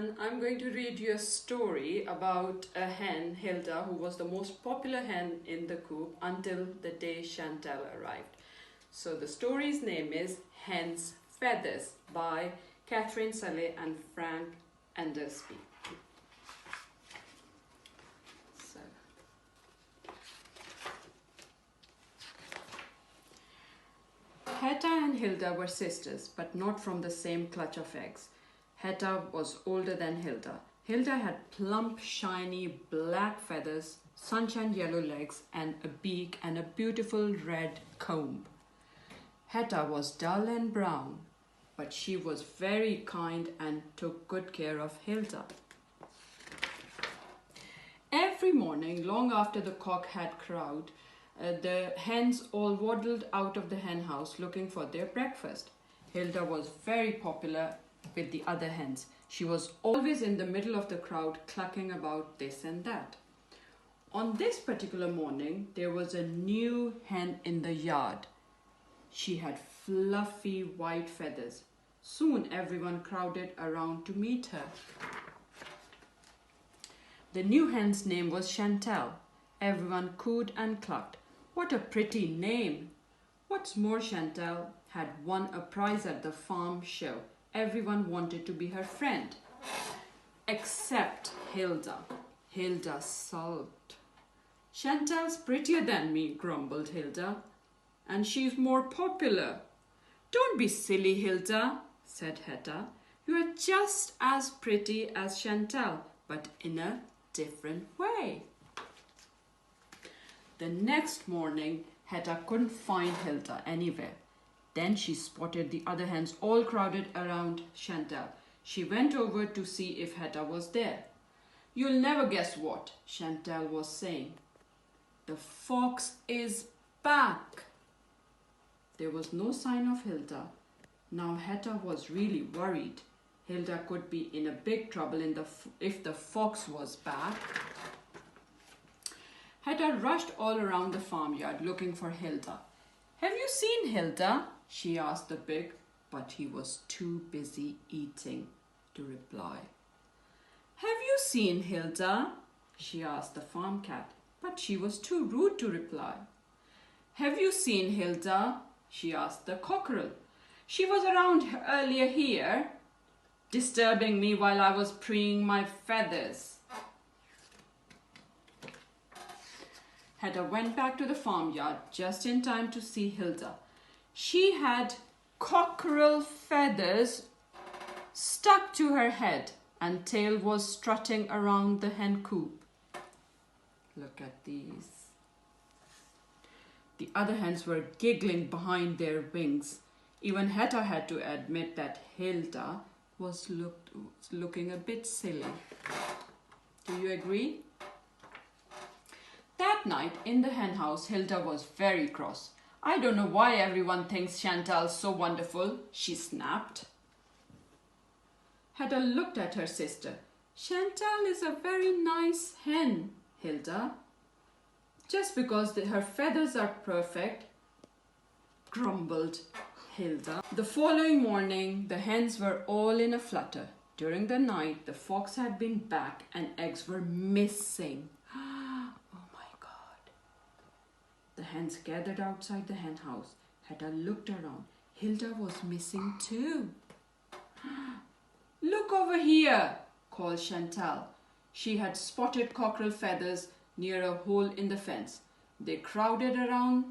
I'm going to read you a story about a hen, Hilda, who was the most popular hen in the coop until the day Chantelle arrived. So the story's name is Hen's Feathers by Katherine, Sully and Frank Endersby. Hetta and Hilda were sisters, but not from the same clutch of eggs. Hetta was older than Hilda. Hilda had plump, shiny, black feathers, sunshine yellow legs, and a beak and a beautiful red comb. Hetta was dull and brown, but she was very kind and took good care of Hilda. Every morning, long after the cock had crowed, the hens all waddled out of the hen house looking for their breakfast. Hilda was very popular with the other hens. She was always in the middle of the crowd clucking about this and that. On this particular morning, there was a new hen in the yard. She had fluffy white feathers. Soon everyone crowded around to meet her. The new hen's name was Chantelle. Everyone cooed and clucked. What a pretty name! What's more, Chantelle had won a prize at the farm show. Everyone wanted to be her friend. Except Hilda. Hilda sulked. Chantelle's prettier than me, grumbled Hilda. And she's more popular. Don't be silly, Hilda, said Hetta. You are just as pretty as Chantelle, but in a different way. The next morning, Hetta couldn't find Hilda anywhere. Then she spotted the other hens all crowded around Chantelle. She went over to see if Hetta was there. You'll never guess what, Chantelle was saying. The fox is back. There was no sign of Hilda. Now Hetta was really worried. Hilda could be in a big trouble if the fox was back. Hetta rushed all around the farmyard looking for Hilda. Have you seen Hilda? She asked the pig, but he was too busy eating to reply. Have you seen Hilda? She asked the farm cat, but she was too rude to reply. Have you seen Hilda? She asked the cockerel. She was around earlier here, disturbing me while I was preening my feathers. Hetta went back to the farmyard just in time to see Hilda. She had cockerel feathers stuck to her head and tail was strutting around the hen coop. Look at these. The other hens were giggling behind their wings. Even Hetta had to admit that Hilda was looking a bit silly. Do you agree? That night in the hen house, Hilda was very cross. I don't know why everyone thinks Chantelle's so wonderful, she snapped. Hetta looked at her sister. Chantelle is a very nice hen, Hilda. Just because her feathers are perfect, grumbled Hilda. The following morning, the hens were all in a flutter. During the night, the fox had been back and eggs were missing. The hens gathered outside the hen house. Hetta looked around. Hilda was missing too. Look over here, called Chantelle. She had spotted cockerel feathers near a hole in the fence. They crowded around,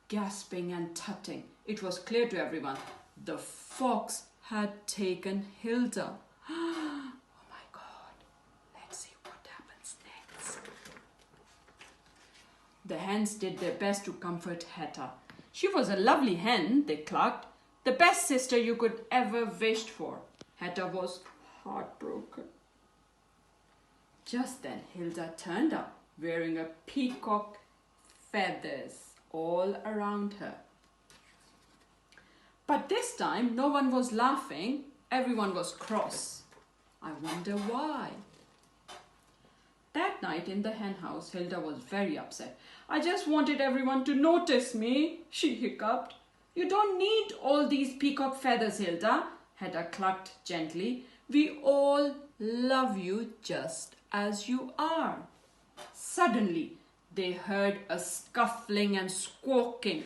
gasping and tutting. It was clear to everyone. The fox had taken Hilda. Oh my God. Let's see what happens next. The hens did their best to comfort Hetta. She was a lovely hen, they clucked. The best sister you could ever wished for. Hetta was heartbroken. Just then Hilda turned up, wearing a peacock feathers all around her. But this time no one was laughing, everyone was cross. I wonder why. That night in the hen house, Hilda was very upset. I just wanted everyone to notice me, she hiccuped. You don't need all these peacock feathers, Hilda, Hedda clucked gently. We all love you just as you are. Suddenly, they heard a scuffling and squawking.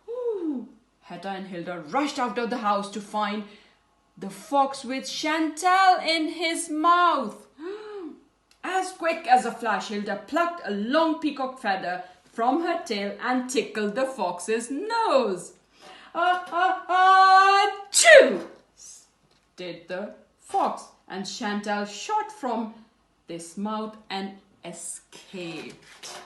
Ooh. Hedda and Hilda rushed out of the house to find the fox with Chantelle in his mouth. As quick as a flash, Hilda plucked a long peacock feather from her tail and tickled the fox's nose. Achoo! Did the fox, and Chantelle shot from this mouth and escaped.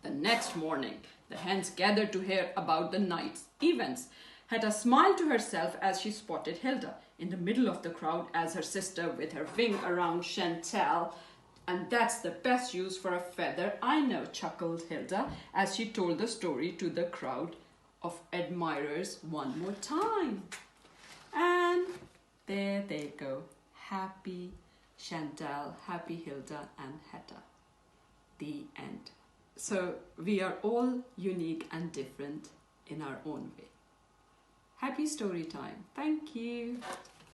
The next morning, the hens gathered to hear about the night's events. Hedda smiled to herself as she spotted Hilda in the middle of the crowd as her sister with her wing around Chantelle. And that's the best use for a feather I know, chuckled Hilda as she told the story to the crowd of admirers one more time. And there they go. Happy Chantelle, happy Hilda and Hedda. The end. So we are all unique and different in our own way. Happy story time. Thank you.